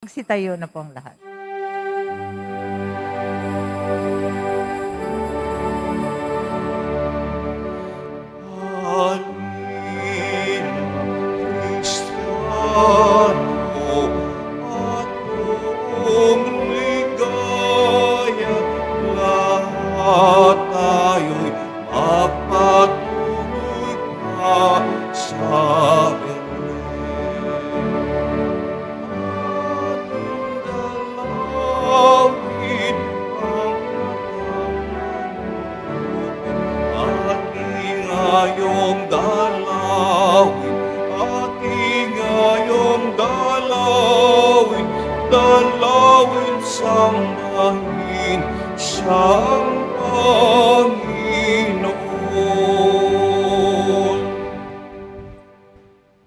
Magsitayo na po ang lahat. Dalawin sambahin siyang Panginoon.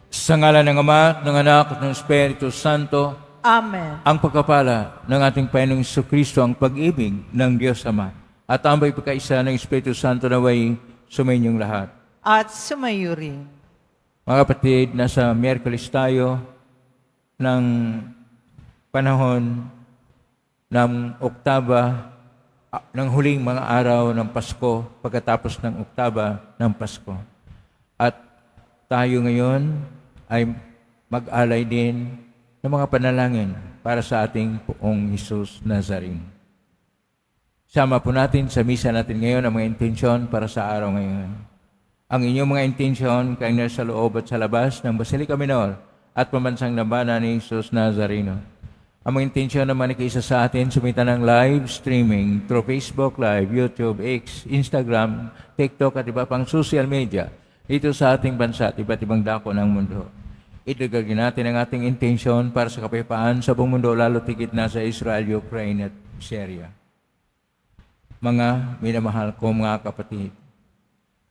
Sa ngalan ng Ama, ng Anak, at ng Espiritu Santo, Amen. ang pagkapala ng ating Panginoong Jesucristo, ang pag-ibig ng Diyos Ama, at ang pagkakaisa ng Espiritu Santo naway sumainyong lahat. At sumayo rin. Mga kapatid, nasa Miyerkules tayo ng panahon ng Oktaba, ng huling mga araw ng Pasko, pagkatapos ng Oktaba ng Pasko. At tayo ngayon ay mag-alay din ng mga panalangin para sa ating Poong Jesus Nazarene. Sama po natin sa misa natin ngayon ang mga intensyon para sa araw ngayon. Ang inyong mga intensyon kayo na sa loob at sa labas ng Basilica Minor at pambansang labanan ni Jesus Nazareno. Ang mga intensyon naman ay kaisa sa atin, sumita ng live streaming through Facebook Live, YouTube, X, Instagram, TikTok at iba pang social media dito sa ating bansa at iba't ibang dako ng mundo. Idagagin natin ang ating intensyon para sa kapayapaan sa buong mundo, lalo tigit na sa Israel, Ukraine at Syria. Mga minamahal ko mga kapatid,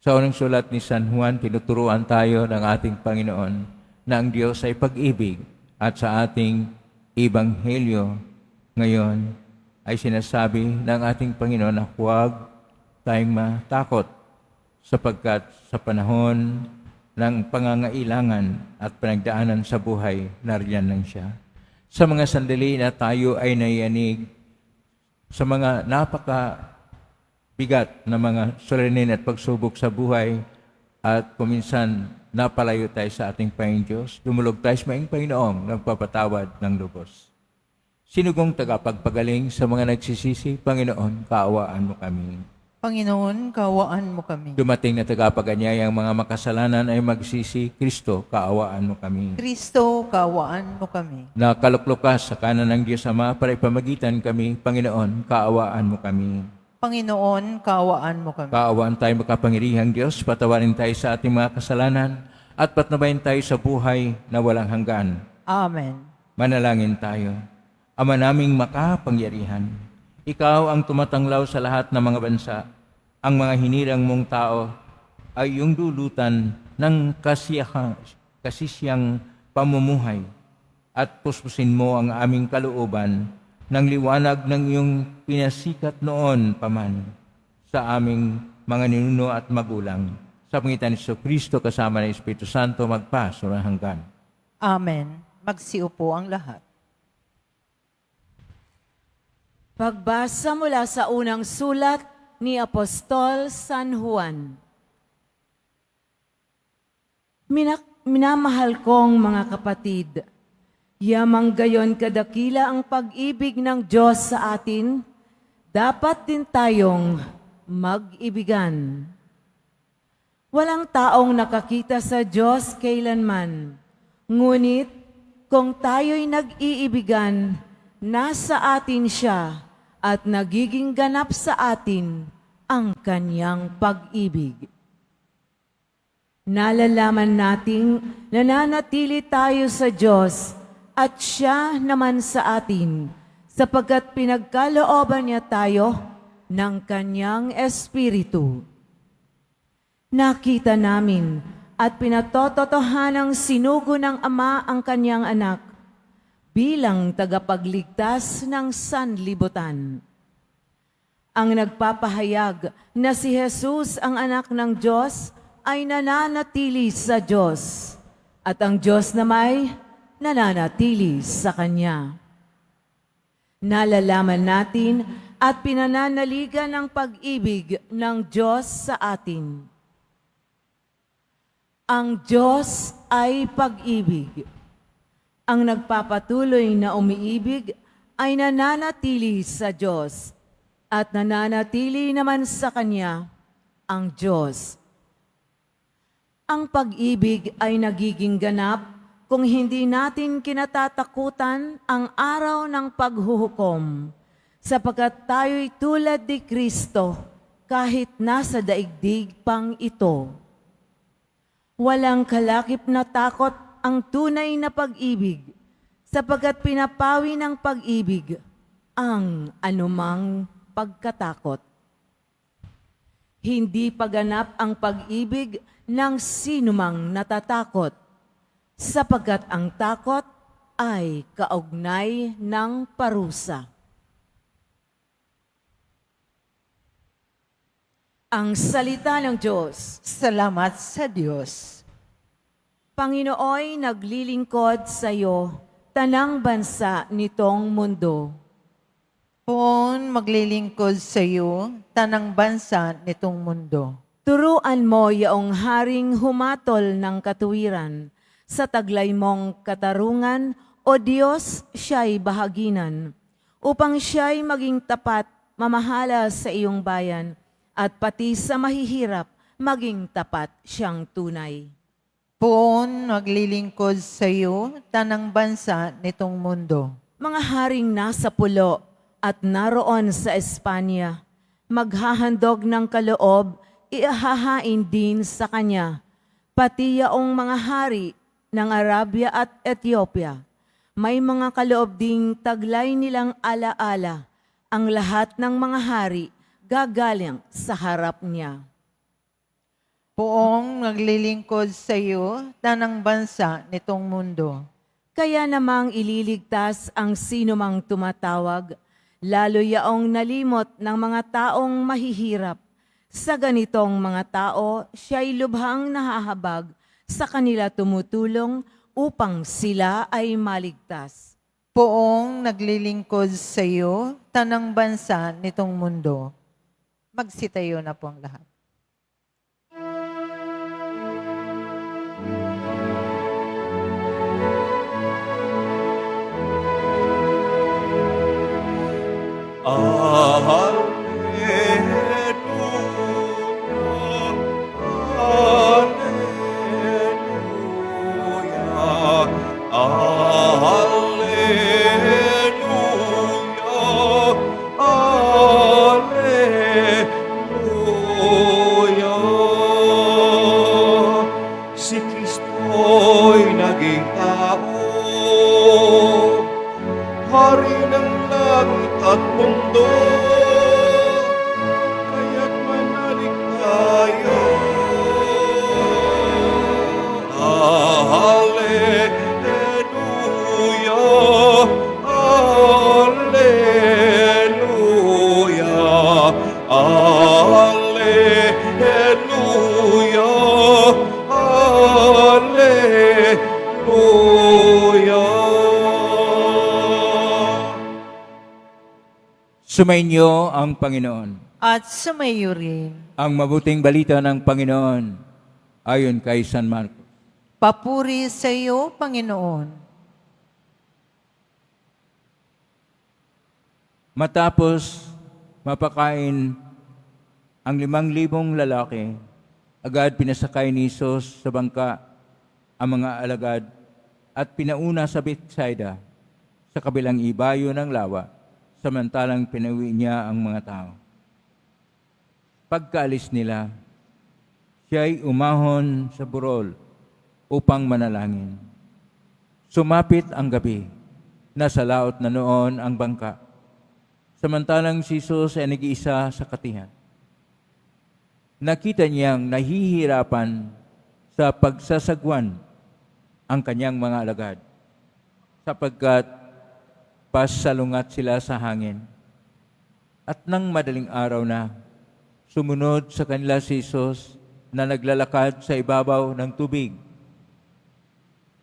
sa unang sulat ni San Juan, tinuturuan tayo ng ating Panginoon na ang Diyos ay pag-ibig at sa ating Ebanghelyo ngayon ay sinasabi ng ating Panginoon na huwag tayong matakot sapagkat sa panahon ng pangangailangan at panagdaanan sa buhay, nariyan lang siya. Sa mga sandali na tayo ay nayanig sa mga napakabigat na mga suliranin at pagsubok sa buhay at kuminsan napalayo tayo sa ating Panginoon Diyos, dumulog tayo sa maing Panginoong nagpapatawad ng lubos. Sinugong tagapagpagaling sa mga nagsisisi, Panginoon, kaawaan mo kami. Panginoon, kaawaan mo kami. Dumating na tagapaganyaya ang mga makasalanan ay magsisi, Kristo, kaawaan mo kami. Kristo, kaawaan mo kami. Nakaluklukas sa kanan ng Diyos Ama para ipamagitan kami, Panginoon, kaawaan mo kami. Panginoon, kaawaan mo kami. Kaawaan tayo makapangyarihang Diyos, patawarin tayo sa ating mga kasalanan, at patnubayan tayo sa buhay na walang hanggan. Amen. Manalangin tayo. Ama naming makapangyarihan, Ikaw ang tumatanglaw sa lahat ng mga bansa. Ang mga hinirang mong tao ay iyong dulutan ng kasisiyang pamumuhay, at puspusin mo ang aming kalooban ng liwanag ng iyong pinasikat noon paman sa aming mga ninuno at magulang. Sa pangitan ni Jesucristo kasama ng Espiritu Santo, magpaso ng hanggan. Amen. Magsiupo ang lahat. Pagbasa mula sa unang sulat ni Apostol San Juan. Minamahal kong mga kapatid, yamang gayon kadakila ang pag-ibig ng Diyos sa atin, dapat din tayong mag-ibigan. Walang taong nakakita sa Diyos kailanman, ngunit kung tayo'y nag-iibigan, nasa atin siya at nagiging ganap sa atin ang kanyang pag-ibig. Nalalaman nating nananatili tayo sa Diyos at siya naman sa atin, sapagkat pinagkalooban niya tayo ng kanyang Espiritu. Nakita namin at pinatototohanang sinugo ng Ama ang kanyang anak bilang tagapagligtas ng sanlibutan. Ang nagpapahayag na si Jesus ang anak ng Diyos ay nananatili sa Diyos, at ang Diyos na may nananatili sa Kanya. Nalalaman natin at pinananaligan ng pag-ibig ng Diyos sa atin. Ang Diyos ay pag-ibig. Ang nagpapatuloy na umiibig ay nananatili sa Diyos at nananatili naman sa Kanya ang Diyos. Ang pag-ibig ay nagiging ganap kung hindi natin kinatatakutan ang araw ng paghuhukom, sapagkat tayo'y tulad ni Kristo kahit nasa daigdig pang ito. Walang kalakip na takot ang tunay na pag-ibig, sapagkat pinapawi ng pag-ibig ang anumang pagkatakot. Hindi paganap ang pag-ibig ng sinumang natatakot, sapagkat ang takot ay kaugnay ng parusa. Ang salita ng Diyos. Salamat sa Diyos. Panginooy naglilingkod sa iyo, tanang bansa nitong mundo. Poon maglilingkod sa iyo, tanang bansa nitong mundo. Turuan mo yaong haring humatol ng katuwiran, sa taglay mong katarungan, o Diyos, siya'y bahaginan, upang siya'y maging tapat, mamahala sa iyong bayan, at pati sa mahihirap, maging tapat siyang tunay. Poon maglilingkod sa iyo, tanang bansa nitong mundo. Mga haring nasa pulo at naroon sa Espanya, maghahandog ng kaloob, ihahain din sa kanya, pati yaong mga hari ng Arabia at Ethiopia. May mga kaloob ding taglay nilang alaala, ang lahat ng mga hari gagaling sa harap niya. Poong naglilingkod sa iyo, tanang bansa nitong mundo. Kaya namang ililigtas ang sinumang tumatawag, lalo yaong nalimot ng mga taong mahihirap. Sa ganitong mga tao, siya'y lubhang nahahabag, sa kanila tumutulong upang sila ay maligtas. Poong naglilingkod sa iyo, tanang bansa nitong mundo. Magsitayo na po ang lahat. Si Kristo'y naging tao, hari ng langit at mundo, kaya't manalig tayo. Alleluia, alleluia, alleluia, alleluia. Sumainyo ang Panginoon. At sumayo rin. Ang mabuting balita ng Panginoon ayon kay San Marcos. Papuri sa iyo, Panginoon. Matapos mapakain ang 5,000 lalaki, agad pinasakay ni Jesus sa bangka ang mga alagad at pinauna sa Bethsaida sa kabilang ibayo ng lawa, samantalang pinauwi niya ang mga tao. Pagkaalis nila, siya'y umahon sa burol upang manalangin. Sumapit ang gabi, nasa laot na noon ang bangka, samantalang si Jesus ay nag-iisa sa katihan. Nakita niyang nahihirapan sa pagsasagwan ang kanyang mga alagad, sapagkat pasalungat sila sa hangin. At nang madaling araw na, sumunod sa kanila si Jesus na naglalakad sa ibabaw ng tubig.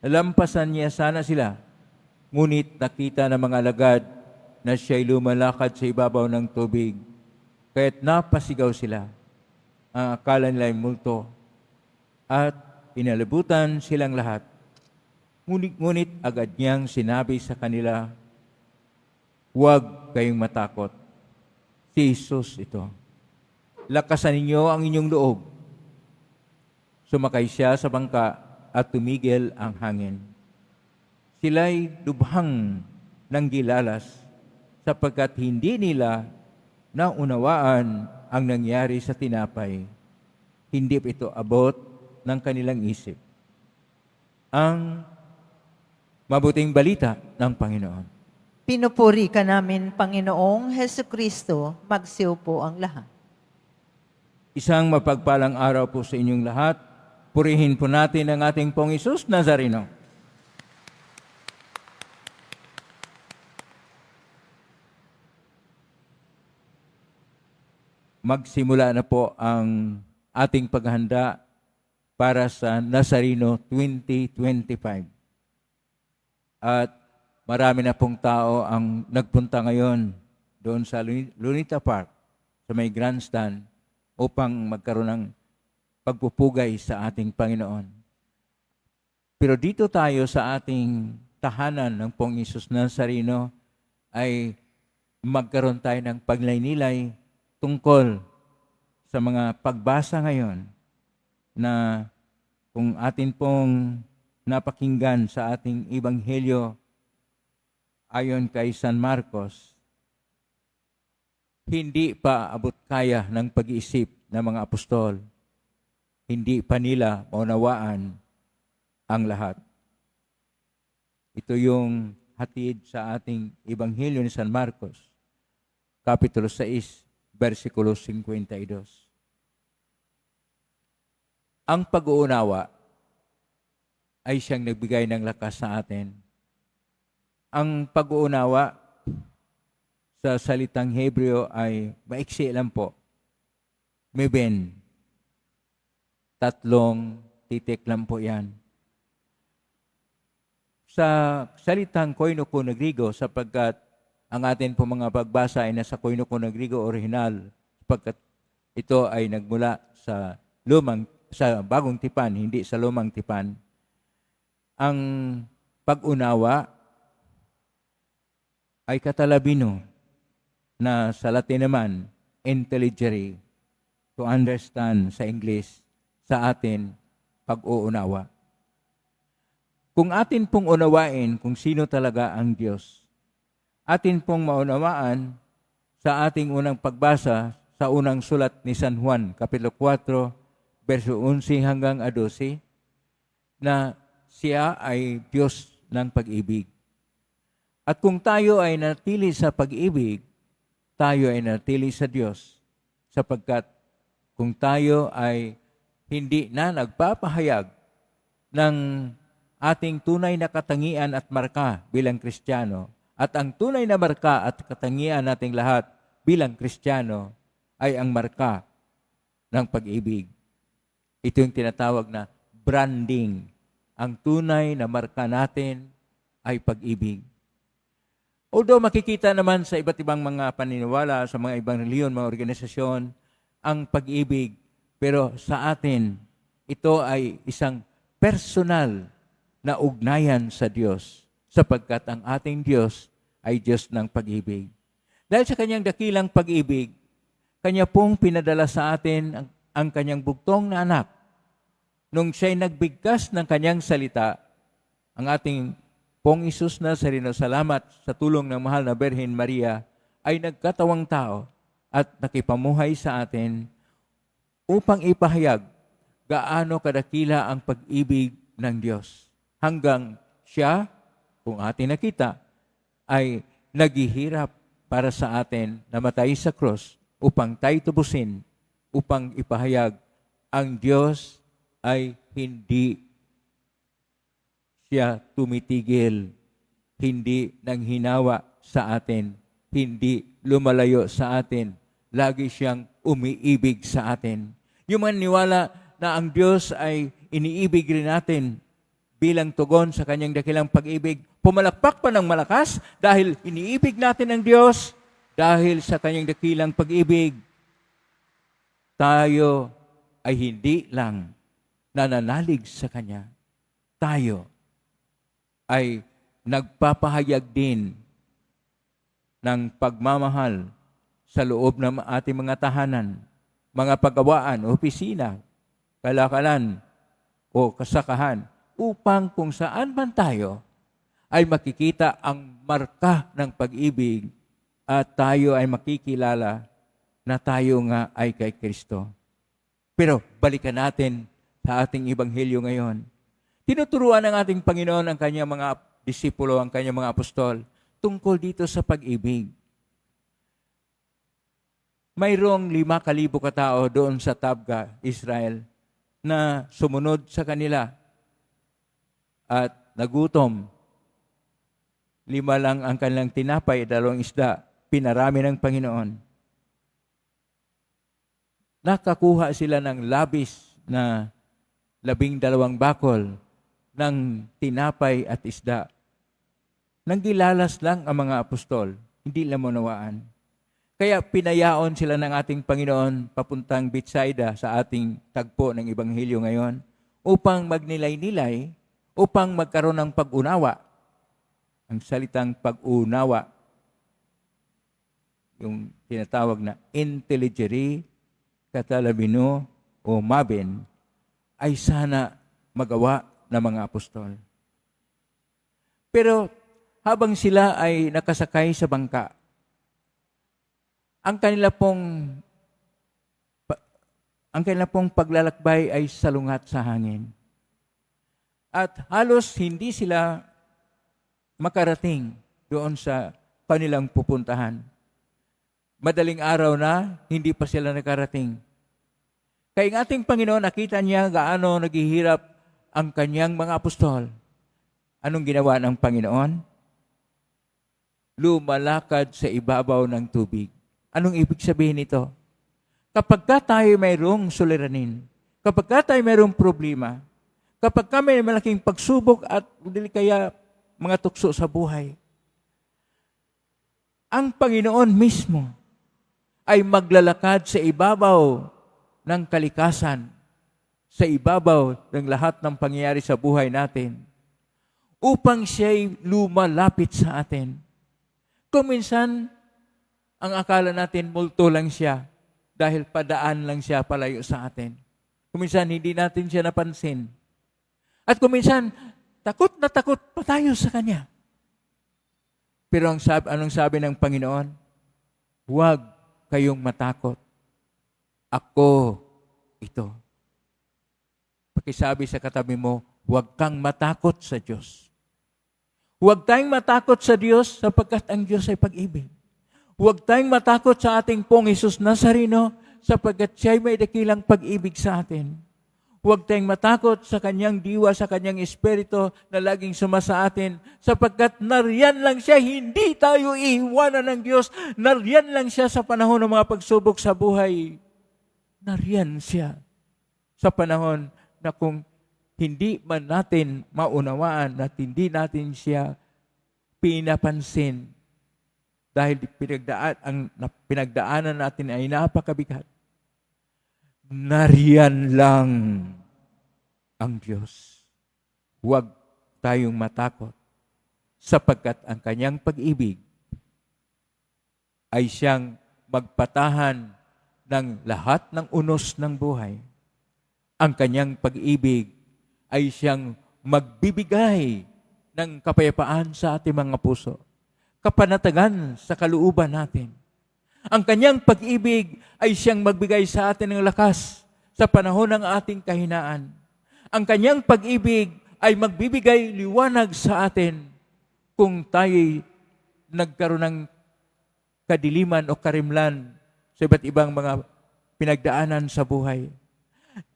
Nalampasan niya sana sila, ngunit nakita ng mga alagad na siya'y lumalakad sa ibabaw ng tubig. Kaya't napasigaw sila. Ang akala nila ay multo. At inalabutan silang lahat. Ngunit agad niyang sinabi sa kanila, huwag kayong matakot. Si Jesus ito. Lakasan ninyo ang inyong loob. Sumakay siya sa bangka at tumigil ang hangin. Sila'y lubhang nanggilalas sapagkat hindi nila naunawaan ang nangyari sa tinapay. Hindi ito abot ng kanilang isip. Ang mabuting balita ng Panginoon. Pinupuri ka namin, Panginoong Hesukristo, magsiyo po ang lahat. Isang mapagpalang araw po sa inyong lahat. Purihin po natin ang ating Pong Hesus Nazareno. Magsimula na po ang ating paghahanda para sa Nazareno 2025. At marami na pong tao ang nagpunta ngayon doon sa Lunita Park, sa may grandstand, upang magkaroon ng pagpupugay sa ating Panginoon. Pero dito tayo sa ating tahanan ng Pong Hesus Nazareno ay magkaroon tayo ng paglaynilay tungkol sa mga pagbasa ngayon na kung atin pong napakinggan sa ating Ebanghelyo ayon kay San Marcos, hindi pa abot kaya ng pag-iisip ng mga apostol. Hindi pa nila maunawaan ang lahat. Ito yung hatid sa ating Ebanghelyo ni San Marcos, Kapitulo 6, versikulo 52. Ang pag-uunawa ay siyang nagbigay ng lakas sa atin. Ang pag-uunawa sa salitang Hebreo ay maiksi lang po. Meben. 3 titik lang po yan. Sa salitang Koinoko na Grigo, sapagkat ang atin po mga pagbasa ay nasa Koinoko na Grigo original, sapagkat ito ay nagmula sa bagong tipan, hindi sa lumang tipan. Ang pag-unawa ay katalabino na sa Latin naman, intelligere, to understand sa English, sa atin, pag-uunawa. Kung atin pong unawain kung sino talaga ang Diyos, atin pong maunawaan sa ating unang pagbasa sa unang sulat ni San Juan, Kapitulo 4, verso 11 hanggang 12, na siya ay Diyos ng pag-ibig. At kung tayo ay natili sa pag-ibig, tayo ay natili sa Diyos, sapagkat kung tayo ay hindi na nagpapahayag ng ating tunay na katangian at marka bilang Kristiyano, at ang tunay na marka at katangian nating lahat bilang Kristiyano ay ang marka ng pag-ibig. Ito yung tinatawag na branding. Ang tunay na marka natin ay pag-ibig. Although makikita naman sa iba't ibang mga paniniwala, sa mga ibang reliyon, mga organisasyon, ang pag-ibig, pero sa atin, ito ay isang personal na ugnayan sa Diyos, sapagkat ang ating Diyos ay Diyos ng pag-ibig. Dahil sa kanyang dakilang pag-ibig, kanya pong pinadala sa atin ang kanyang bugtong na anak. Nung siya'y nagbigkas ng kanyang salita, ang ating Pong Hesus Nazareno, salamat sa tulong ng mahal na Birhen Maria, ay nagkatawang tao at nakipamuhay sa atin upang ipahayag gaano kadakila ang pag-ibig ng Diyos. Hanggang siya, kung ating nakita, ay naghihirap para sa atin, namatay sa krus upang tayo tubusin, upang ipahayag ang Diyos ay hindi siya tumitigil, hindi nanghinawa sa atin, hindi lumalayo sa atin, lagi siyang umiibig sa atin. Yung maniwala na ang Diyos ay iniibig rin natin bilang tugon sa kanyang dakilang pag-ibig, Pumalakpak pa ng malakas dahil iniibig natin ang Diyos, dahil sa kanyang dakilang pag-ibig. Tayo ay hindi lang nananalig sa Kanya. Tayo ay nagpapahayag din ng pagmamahal sa loob ng ating mga tahanan, mga paggawaan, opisina, kalakalan, o kasakahan, upang kung saan man tayo ay makikita ang marka ng pag-ibig at tayo ay makikilala na tayo nga ay kay Kristo. Pero balikan natin sa ating ebanghelyo ngayon. Tinuturuan ng ating Panginoon ang kanyang mga disipulo, ang kanyang mga apostol, tungkol dito sa pag-ibig. Mayroong 5,000 katao doon sa Tabga, Israel, na sumunod sa kanila at nagutom. 5 lang ang kanilang tinapay, 2 isda, pinarami ng Panginoon. Nakakuha sila ng labis na 12 bakol ng tinapay at isda. Nanggilalas lang ang mga apostol, hindi lang manawaan. Kaya pinayaon sila ng ating Panginoon papuntang Betsaida sa ating tagpo ng Ebanghelyo ngayon upang magnilay-nilay, upang magkaroon ng pag-unawa. Ang salitang pag-unawa, yung tinatawag na intelligere, katalabino, o mabin, ay sana magawa ng mga apostol. Pero habang sila ay nakasakay sa bangka, ang kanila pong paglalakbay ay salungat sa hangin. At halos hindi sila makarating doon sa kanilang pupuntahan. Madaling araw na, hindi pa sila nakarating. Kaya ang ating Panginoon, nakita niya gaano naghihirap ang kanyang mga apostol. Anong ginawa ng Panginoon? Lumalakad sa ibabaw ng tubig. Anong ibig sabihin nito? Kapag tayo mayroong suliranin, kapag tayo mayroong problema, kapag may malaking pagsubok at dili kaya mga tukso sa buhay, ang Panginoon mismo ay maglalakad sa ibabaw ng kalikasan, sa ibabaw ng lahat ng pangyayari sa buhay natin, upang siya'y lumalapit sa atin. Kung minsan, ang akala natin multo lang siya dahil padaan lang siya palayo sa atin. Kung minsan, hindi natin siya napansin. At kung minsan, takot na takot pa tayo sa Kanya. Pero anong sabi ng Panginoon? Huwag kayong matakot. Ako ito. Pakisabi sa katabi mo, huwag kang matakot sa Diyos. Huwag tayong matakot sa Diyos sapagkat ang Diyos ay pag-ibig. Huwag tayong matakot sa ating pong Jesus Nazareno sapagkat siya'y may dakilang pag-ibig sa atin. Huwag tayong matakot sa kanyang diwa, sa kanyang espiritu na laging sumasa atin sapagkat nariyan lang siya, hindi tayo iiwanan ng Diyos. Nariyan lang siya sa panahon ng mga pagsubok sa buhay. Nariyan siya sa panahon na kung hindi man natin maunawaan at hindi natin siya pinapansin dahil pinagdaanan natin ay napakabigat. Nariyan lang ang Diyos. Huwag tayong matakot sapagkat ang kanyang pag-ibig ay siyang magpatahan ng lahat ng unos ng buhay. Ang kanyang pag-ibig ay siyang magbibigay ng kapayapaan sa ating mga puso, kapanatagan sa kalooban natin. Ang kanyang pag-ibig ay siyang magbigay sa atin ng lakas sa panahon ng ating kahinaan. Ang kanyang pag-ibig ay magbibigay liwanag sa atin kung tayo'y nagkaroon ng kadiliman o karimlan sa iba't ibang mga pinagdaanan sa buhay.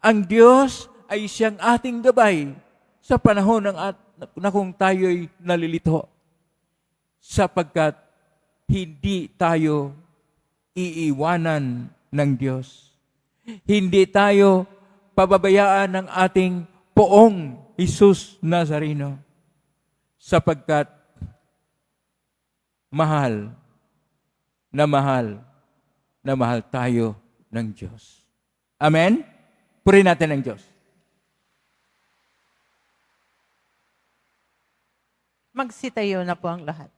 Ang Diyos ay siyang ating gabay sa panahon na kung tayo'y nalilito sapagkat hindi tayo iiwanan ng Diyos. Hindi tayo pababayaan ng ating poong Jesus Nazareno sapagkat mahal na mahal na mahal tayo ng Diyos. Amen? Purihin natin ang Diyos. Magsitayo na po ang lahat.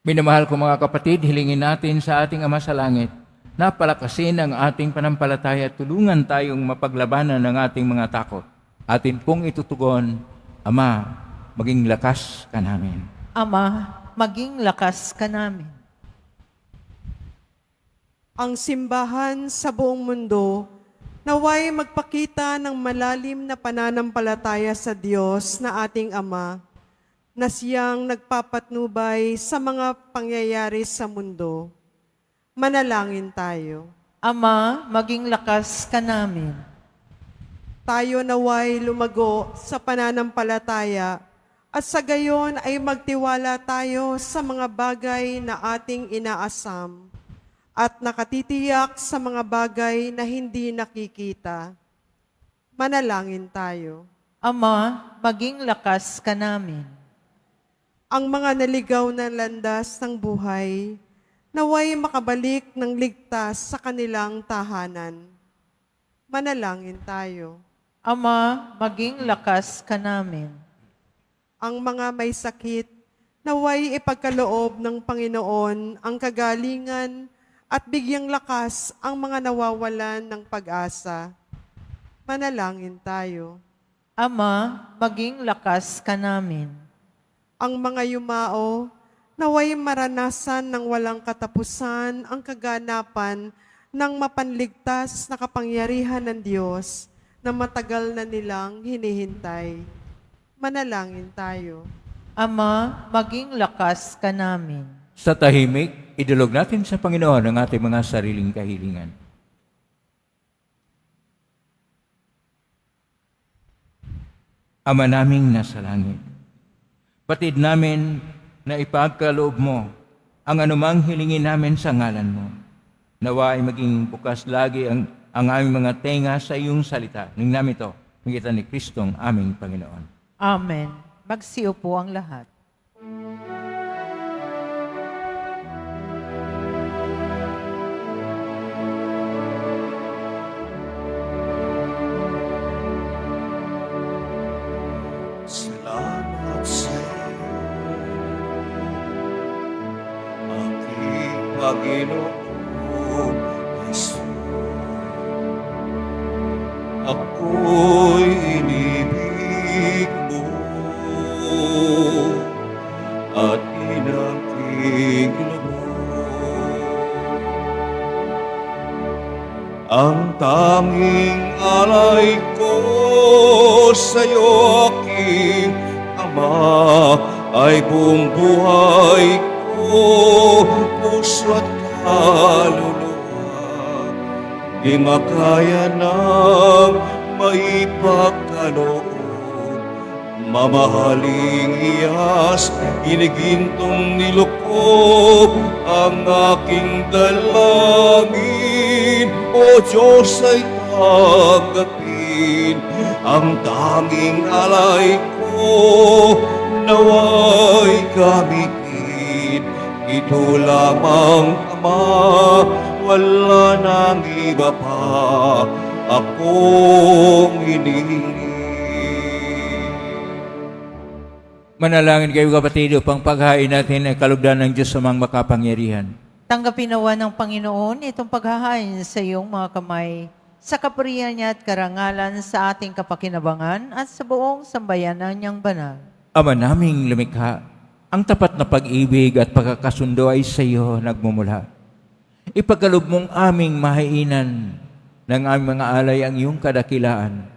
Minamahal ko mga kapatid, hilingin natin sa ating Ama sa Langit na palakasin ang ating panampalataya at tulungan tayong mapaglabanan ng ating mga takot. Atin pong itutugon, Ama, maging lakas ka namin. Ama, maging lakas ka namin. Ang simbahan sa buong mundo naway magpakita ng malalim na pananampalataya sa Diyos na ating Ama, na siyang nagpapatnubay sa mga pangyayari sa mundo. Manalangin tayo. Ama, maging lakas ka namin. Tayo naway lumago sa pananampalataya at sa gayon ay magtiwala tayo sa mga bagay na ating inaasam at nakatitiyak sa mga bagay na hindi nakikita. Manalangin tayo. Ama, maging lakas ka namin. Ang mga naligaw na landas ng buhay, naway makabalik ng ligtas sa kanilang tahanan. Manalangin tayo. Ama, maging lakas ka namin. Ang mga may sakit, naway ipagkaloob ng Panginoon ang kagalingan at bigyang lakas ang mga nawawalan ng pag-asa. Manalangin tayo. Ama, maging lakas ka namin. Ang mga yumao, naway maranasan ng walang katapusan ang kaganapan ng mapanligtas na kapangyarihan ng Diyos na matagal na nilang hinihintay. Manalangin tayo. Ama, maging lakas ka namin. Sa tahimik, idulog natin sa Panginoon ang ating mga sariling kahilingan. Ama naming nasa langit, batid namin na ipagkaloob mo ang anumang hilingin namin sa ngalan mo. Nawa ay maging bukas lagi ang aming mga tenga sa iyong salita. Ning namin ito, pangitan ni Kristong aming Panginoon. Amen. Magsiupo ang lahat. Salamat sa iyo, aking Panginoon Jesus. Ako'y inibig mo at inakig loob. Ang tanging alay ko sa'yo, aking Ama, ay buong buhay ko, puso at kaluluwa. Di makaya ng maipagkaloob. Mamahaling iyas, inigintong nilukob ang aking dalangin. O Diyos ay tanggapin ang tanging alay ko, naway gamitin. Ito lamang, Ama, wala nang iba pa akong hinihingi. Manalangin kayo kapatid upang paghain natin ang kalugdan ng Diyos sa mga makapangyarihan. Tanggapin nawa ng Panginoon itong paghahain sa iyong mga kamay, sa kapurihan niya at karangalan sa ating kapakinabangan at sa buong sambayanan niyang banal. Ama naming lumikha, ang tapat na pag-ibig at pagkakasundo ay sa iyo nagmumula. Ipagkaloob mong aming mahainan ng aming mga alay ang iyong kadakilaan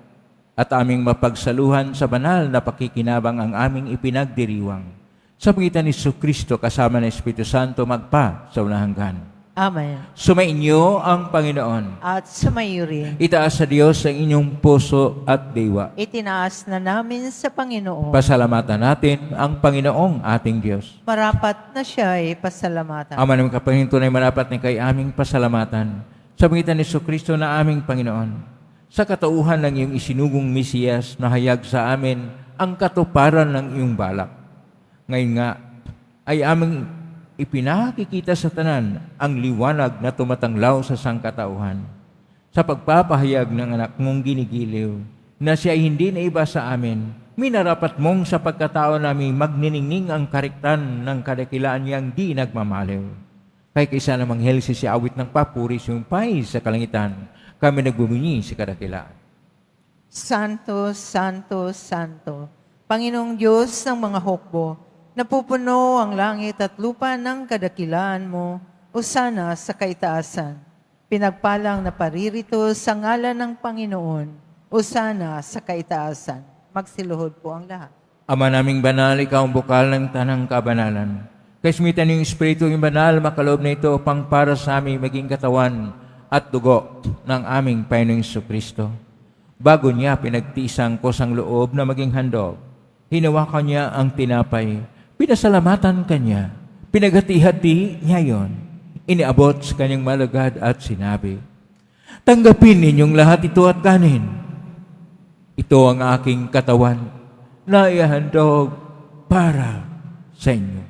at aming mapagsaluhan sa banal na pakikinabang ang aming ipinagdiriwang. Sa pangitan ni Jesucristo kasama ng Espiritu Santo magpa sa unang hanggan. Amen. Sumainyo ang Panginoon. At sumayo rin. Itaas sa Diyos ang inyong puso at diwa. Itinaas na namin sa Panginoon. Pasalamatan natin ang Panginoong ating Diyos. Marapat na siya ay pasalamatan. Ama ng kapahinto na marapat ni kay aming pasalamatan. Sa pangitan ni Jesucristo na aming Panginoon. sa katauhan ng iyong isinugong Mesiyas na hayag sa amin ang katuparan ng iyong balak. Ngayon nga, ay aming ipinakikita sa tanan ang liwanag na tumatanglaw sa sangkatauhan. Sa pagpapahayag ng anak mong ginigiliw, na siya ay hindi na iba sa amin, minarapat mong sa pagkatao namin magniningning ang kariktan ng kadakilaan niyang di nagmamaliw. Kaya kaysa namang helsi si awit ng papuri sumpay sa kalangitan, kami nagbumini sa kadakilaan. Santo, Santo, Santo, Panginoong Diyos ng mga hukbo, napupuno ang langit at lupa ng kadakilaan mo, usana sa kaitaasan. Pinagpalang na paririto sa ngalan ng Panginoon, usana sa kaitaasan. Magsiluhod po ang lahat. Ama naming banal, ikaw ang bukal ng tanang kabanalan. Kaismitan ng Espiritu yung banal, makaloob na ito pang para sa aming maging katawan at dugo ng aming Panginoong Jesucristo. Bago niya pinagtisang kusang loob na maging handog, hinawakan niya ang tinapay, pinasalamatan kanya, pinaghati-hati niya yon, iniabot sa kanyang malagad at sinabi, tanggapin ninyong lahat ito at kanin. Ito ang aking katawan na ihandog para sa inyo.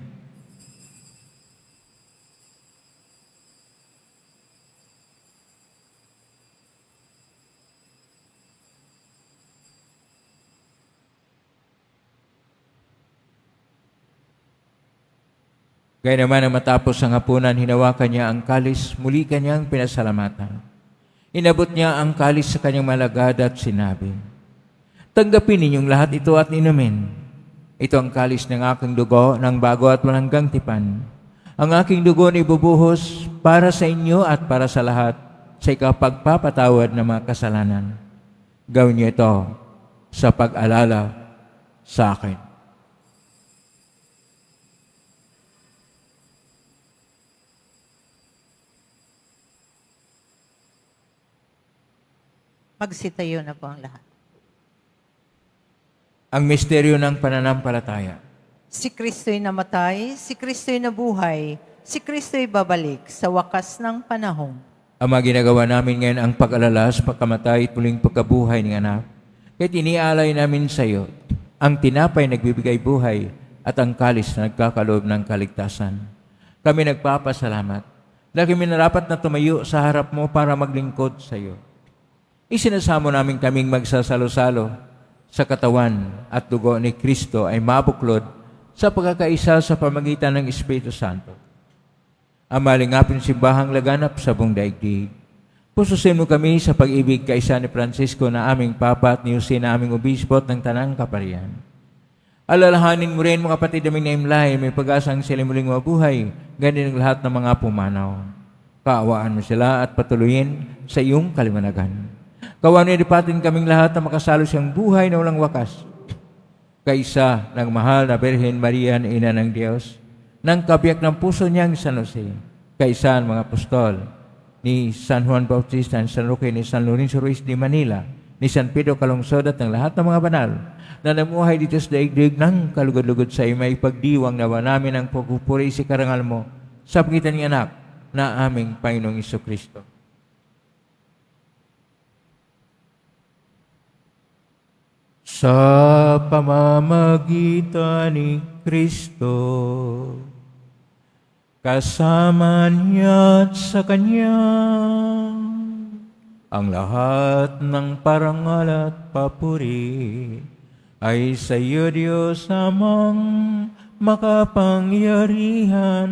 Gaya naman ang matapos ang hapunan, hinawakan niya ang kalis, muli kanyang pinasalamatan. Inabot niya ang kalis sa kanyang malagad at sinabi, tanggapin ninyong lahat ito at inumin. Ito ang kalis ng aking dugo ng bago at walang tipan. Ang aking dugo na ibubuhos para sa inyo at para sa lahat sa ikapagpapatawad ng mga kasalanan. Gawin niyo ito sa pag-alala sa akin. Magsitayo na po ang lahat. Ang misteryo ng pananampalataya. Si Kristo'y namatay, si Kristo'y nabuhay, si Kristo'y babalik sa wakas ng panahon. Ama, ginagawa namin ngayon ang pag-alala sa pagkamatay at muling pagkabuhay ng anak. Kaya't iniaalay namin sa iyo ang tinapay nagbibigay buhay at ang kalis na nagkakaloob ng kaligtasan. Kami nagpapasalamat dahil kami narapat na tumayo sa harap mo para maglingkod sa iyo. Isinasamo namin kaming magsasalo-salo sa katawan at dugo ni Kristo ay mabuklod sa pagkakaisa sa pamagitan ng Espiritu Santo. Amalingapin simbahang laganap sa buong daigdig. Pususin mo kami sa pag-ibig kaisa ni Francisco na aming Papa at ni Jose na aming Obispo ng Tanang Kaparian. Alalahanin mo rin mga kapatid naming naimlay, may pag-asang sila muling mabuhay, ganyan ang lahat ng mga pumanaw. Kaawaan mo sila at patuloyin sa iyong kaliwanagan. Kawan mo ilipatin kaming lahat na makasalo siyang buhay na walang wakas. Kaisa ng mahal na Birhen Maria na Ina ng Diyos, ng kabiyak ng puso niyang San Jose, kaisa ng mga apostol, ni San Juan Bautista, ni San Roque, ni San Lorenzo Ruiz de Manila, ni San Pedro Calungsod at ng lahat ng mga banal na namuhay dito sa daigdig ng kalugod-lugod sa iyo, may pagdiwang nawa namin ang pagpupuri sa karangal mo sa pagitan ng anak na aming Panginoong Jesucristo. Sa pamamagitan ni Kristo, kasama niya at sa Kanya, ang lahat ng parangal at papuri ay sa iyo, Diyos amang makapangyarihan,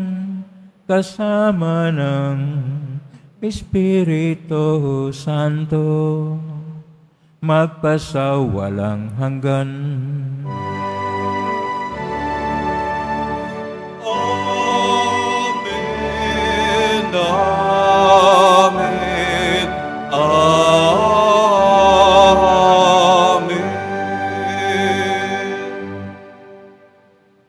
kasama ng Espiritu Santo, magpasawalang hanggan. Amen, amen, amen.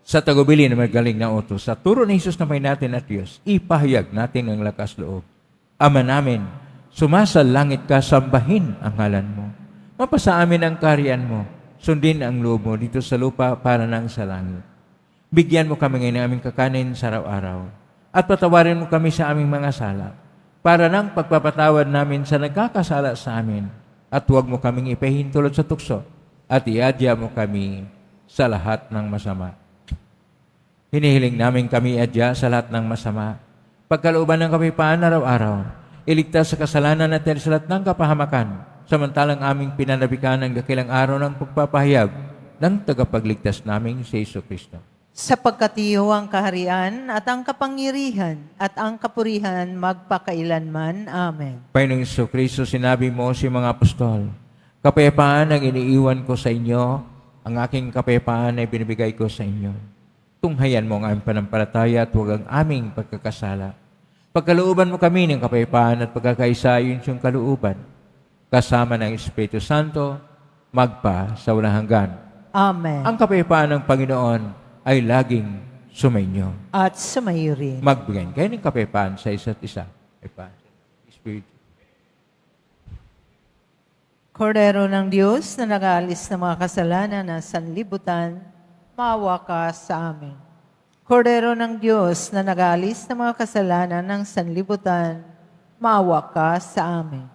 Sa tagubili na magaling na utos, sa turo ni Jesus na may natin at Diyos, ipahayag natin ang lakas loob. Ama namin, sumasalangit ka, sambahin ang ngalan mo. Mapasa amin ang kaharian mo, sundin ang loob mo dito sa lupa para nang sa langit. Bigyan mo kami ngayon ng aming kakanin sa araw-araw, at patawarin mo kami sa aming mga sala, para nang pagpapatawad namin sa nagkakasala sa amin, at huwag mo kaming ipahintulot sa tukso, at iadya mo kami sa lahat ng masama. Hinihiling namin kami iadya sa lahat ng masama. Pagkalooban ng kapayapaan araw-araw, iligtas sa kasalanan at sa lahat ng kapahamakan, samantalang aming pinanabikan ang dakilang araw ng pagpapahayag ng tagapagligtas naming si Jesucristo. Sapagkat iyo ang kaharian at ang kapangyarihan at ang kapurihan magpakailanman. Amen. Panginoong Jesucristo, sinabi mo si mga apostol, kapayapaan ang iniiwan ko sa inyo, ang aking kapayapaan ay binibigay ko sa inyo. Tunghayan mo ang aming panampalataya at huwag ang aming pagkakasala. Pagkalooban mo kami ng kapayapaan at pagkakaisa ayon sa iyong kalooban, kasama ng Espiritu Santo, magpa sa walang hanggan. Amen. Ang kapayapaan ng Panginoon ay laging sumainyo. At sumayo rin. Magbigay kayo ng kapayapaan sa isa't isa. Espiritu. Kordero ng Diyos na nag-aalis ng mga kasalanan ng sanlibutan, maawa ka sa amin. Kordero ng Diyos na nag-aalis ng mga kasalanan ng sanlibutan, maawa ka sa amin.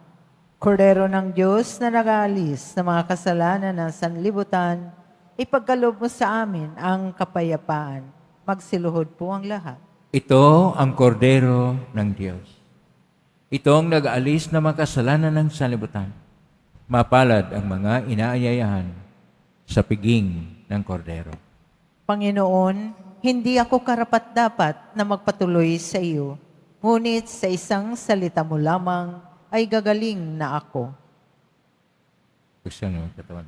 Kordero ng Diyos na nag-aalis ng mga kasalanan ng sanlibutan, ipagkaloob mo sa amin ang kapayapaan. Magsiluhod po ang lahat. Ito ang kordero ng Diyos. Ito ang nag-aalis ng mga kasalanan ng sanlibutan. Mapalad ang mga inaanyayahan sa piging ng kordero. Panginoon, hindi ako karapat-dapat na magpatuloy sa iyo, ngunit sa isang salita mo lamang ay gagaling na ako. Gusto nyo, katawan.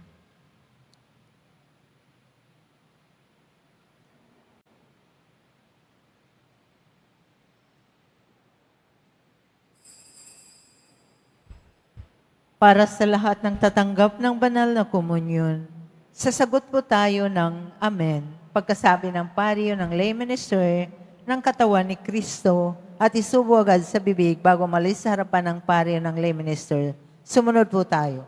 Para sa lahat ng tatanggap ng banal na komunyon, sasagot po tayo ng Amen pagkasabi ng pariyo ng lay minister ng katawan ni Kristo at isubo agad sa bibig bago malis sa harapan ng pariyo ng lay minister. Sumunod po tayo.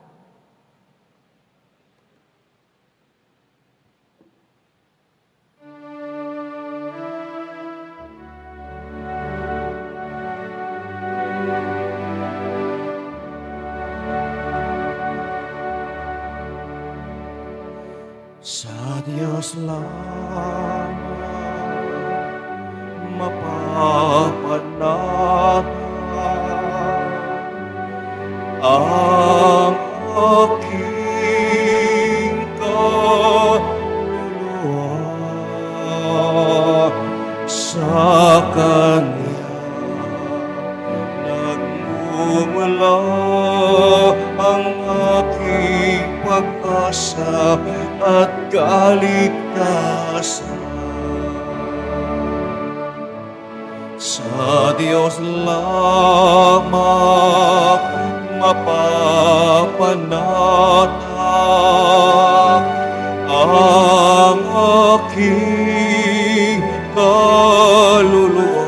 Sa Diyos lamang mapapanatag ang aking kaluluwa. Sa Kanya nagmumula ang aking pag-asa at kaligtasan. Sa Diyos lamang mapapanatag ang aking kaluluwa.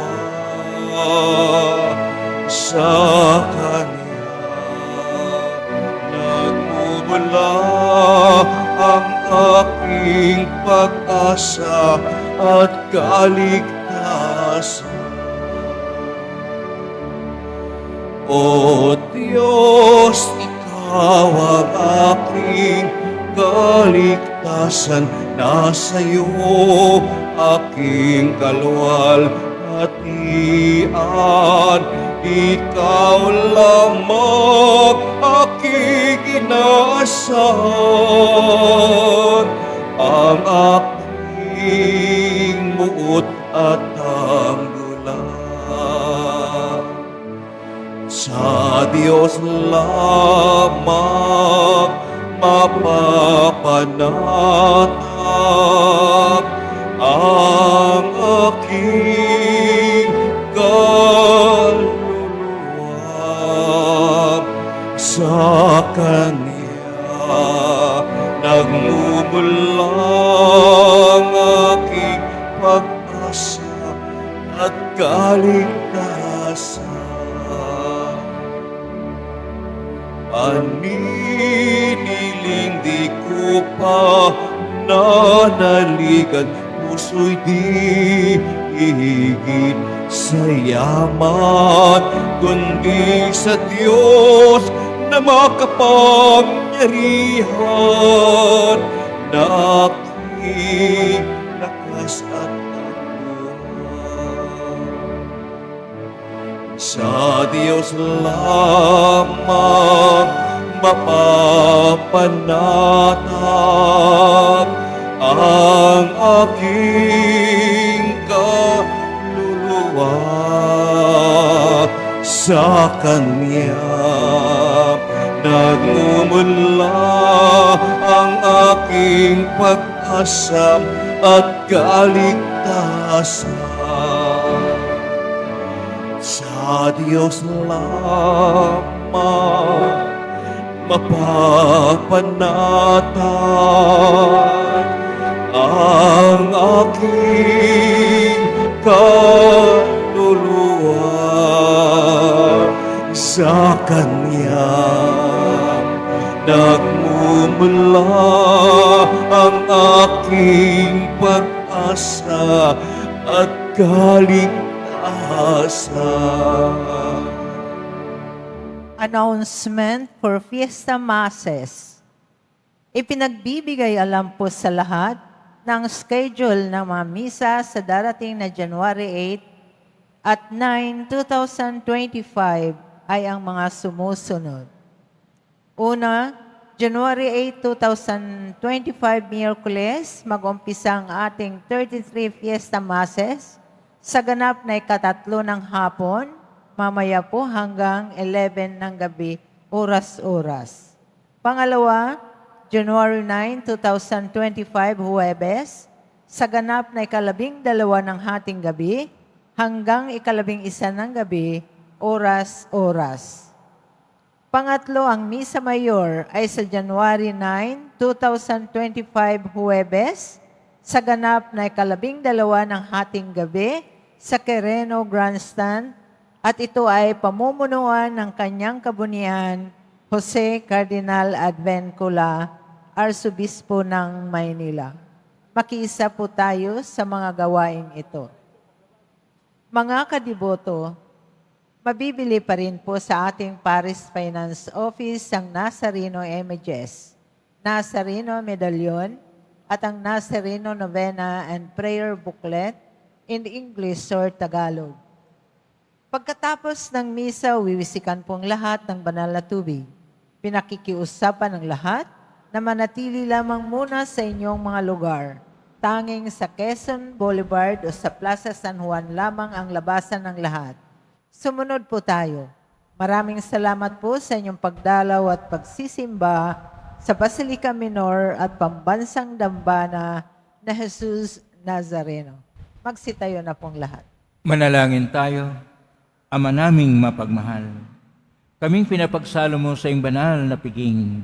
Sa Kanya nagmumula ang aking pag-asa at kaligtasan. O Diyos, Ikaw ang aking kaligtasan. Nasa iyo aking kalwalhatian. Ikaw lamang aking inaasahan, ang aking muot at tanggulan. Sa Diyos lamang mapapanatag ang aking kaluluwa. Sa Kanya nagmumula ang aking pag-asa at kaligtasan. Paniniling di ko pa nanaligan, puso'y di higit sa yaman, kundi sa Diyos na makapangyarihan na aking lakas at katuhan. Sa Diyos lamang mapapanatag ang aking kaluluwa. Sa Kanya nagmumula ang aking pag-asa at kaligtasan. Sa Diyos lamang mapapanatag ang aking kaluluwa. Sa Kanya nagmumula ang aking pag-asa at kaligtasan. Announcement for Fiesta Masses. Ipinagbibigay alam po sa lahat ng schedule ng mga misa sa darating na January 8 at 9, 2025 ay ang mga sumusunod. Una, January 8, 2025, Miyerkules, mag-umpisa ang ating 33 Fiesta Masses sa ganap na ikatatlo ng hapon, mamaya po hanggang 11 ng gabi, oras-oras. Pangalawa, January 9, 2025, Huwebes, sa ganap na ika-12 ng hating gabi, hanggang ika-11 ng gabi, oras-oras. Pangatlo, ang Misa Mayor ay sa January 9, 2025, Huwebes, sa ganap na ika-12 ng hating gabi sa Quireno Grandstand, at ito ay pamumunuan ng kanyang kabunihan, Jose Cardinal Advencula, Arsobispo ng Maynila. Makiisa po tayo sa mga gawaing ito. Mga kadiboto, mabibili pa rin po sa ating Paris Finance Office ang Nazareno Images, Nazareno Medallion, at ang Nazareno Novena and Prayer Booklet in English or Tagalog. Pagkatapos ng misa, wiwisikan pong lahat ng banal na tubig. Pinakikiusapan ng lahat na manatili lamang muna sa inyong mga lugar. Tanging sa Quezon Boulevard o sa Plaza San Juan lamang ang labasan ng lahat. Sumunod po tayo. Maraming salamat po sa inyong pagdalaw at pagsisimba sa Basilica Minor at Pambansang Dambana na Jesus Nazareno. Magsitayo na pong lahat. Manalangin tayo. Ama naming mapagmahal, kaming pinapagsalo mo sa iyong banal na piging,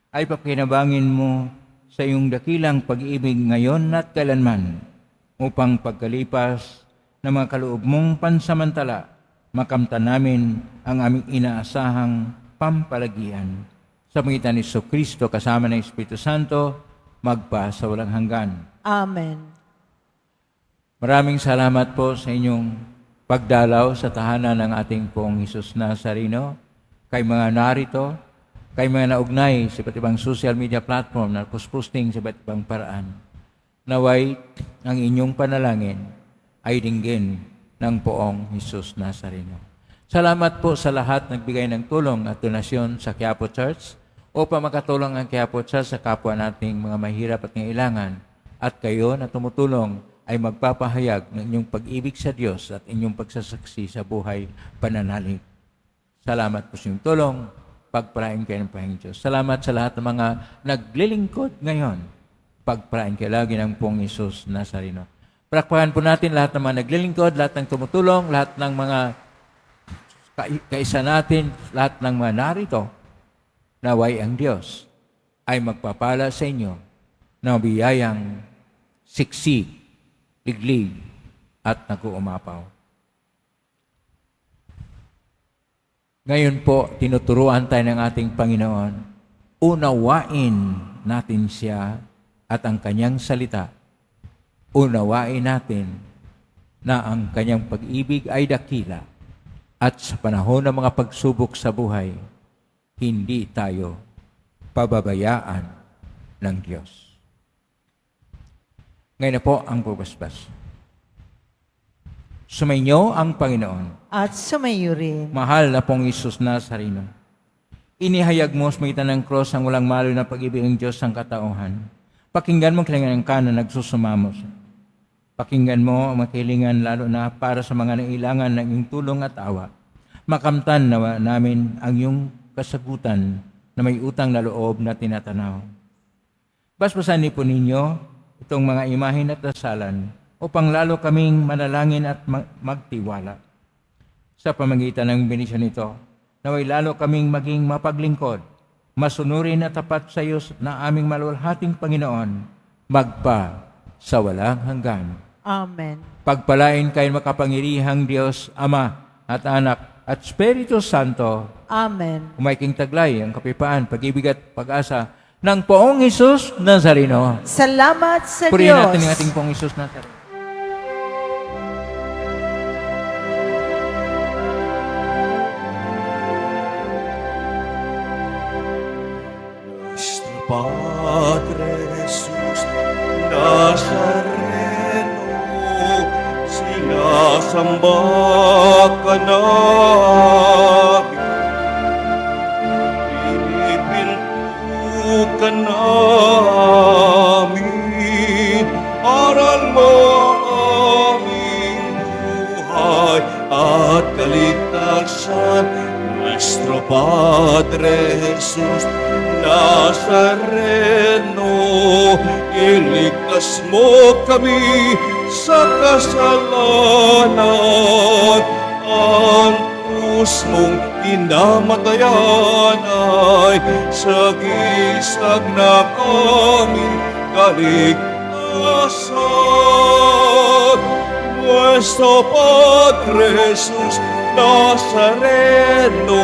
ay pakinabangin mo sa iyong dakilang pag-ibig ngayon at kailanman, upang pagkalipas ng mga kaloob mong pansamantala, makamtan namin ang aming inaasahang pampalagian. Sa pangitan ni Jesucristo kasama ng Espiritu Santo, magpa sa walang hanggan. Amen. Maraming salamat po sa inyong pagdalaw sa tahanan ng ating pong Jesus Nazareno, kay mga narito, kay mga naugnay sa iba't ibang social media platform na posting sa iba't ibang paraan. Naway ang inyong panalangin ay dinggin ng poong Jesus Nazareno. Salamat po sa lahat nagbigay ng tulong at donasyon sa Quiapo Church upang makatulong ang Quiapo Church sa kapwa nating mga mahirap at ngailangan. At kayo na tumutulong ay magpapahayag ng inyong pag-ibig sa Diyos at inyong pagsasaksi sa buhay pananalig. Salamat po sa inyong tulong. Pagpalain kayo ng Panginoon Diyos. Salamat sa lahat ng mga naglilingkod ngayon. Pagpalain kayo lagi ng pong Jesus Nazareno. Palakpakan po natin lahat ng mga naglilingkod, lahat ng tumutulong, lahat ng mga kaisa natin, lahat ng mga narito. Naway ang Diyos ay magpapala sa inyo na biyayang siksik, liglig, at nag-uumapaw. Ngayon po, tinuturuan tayo ng ating Panginoon, unawain natin siya at ang kanyang salita. Unawain natin na ang kanyang pag-ibig ay dakila at sa panahon ng mga pagsubok sa buhay, hindi tayo pababayaan ng Diyos. Ngayon na po ang bubasbas. Sumainyo ang Panginoon. At sumayo rin. Mahal na pong Isus Nazareno. Inihayag mo sa magitan ng cross ang walang malo na pag-ibig ng Diyos ang katauhan. Pakinggan mo ang kailangan ka na nagsusumamos. Pakinggan mo ang makilingan lalo na para sa mga nailangan ng iyong tulong at awa. Makamtan na namin ang iyong kasagutan na may utang na loob na tinatanaw. Basbasan niyo po ninyo itong mga imahin at dasalan upang lalo kaming manalangin at magtiwala. Sa pamagitan ng benisyon nito, naway lalo kaming maging mapaglingkod, masunurin at tapat sa iyo na aming maluwalhating Panginoon, magpa sa walang hanggan. Amen. Pagpalain kayo makapangyarihang Diyos, Ama at Anak at Espiritu Santo, Amen. umaiking taglay ang kapayapaan, pag-ibig at pag-asa ng Poong Isus Nazareno. Salamat sa Purihin Diyos. natin ang ating Poong Isus Nazareno. Nuestro Padre Jesús Nazareno, sinasamba ka namin. Pinipinto ka namin, aral mo ang aming buhay at kaligtasan. Nuestro Padre Jesús Nazareno, iligtas mo kami sa kasalanan. Ang krus mong pinamatayan ay sagisag ng aming kaligtasan. Nuestro Padre Jesús Nazareno,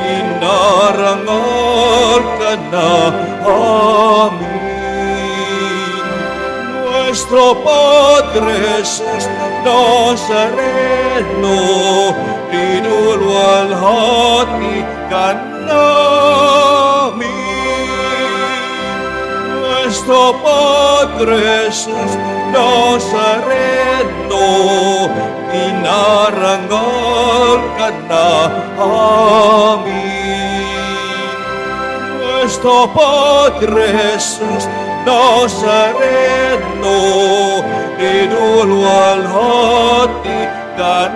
inarangal ka na amin. Nuestro Padre Jesús Nazareno, linulwalhati ka namin. Nuestro Padre Jesús Nazareno, inarangal ka na amin. Nuestro Padre Jesús Nazareno, linulwalhati ka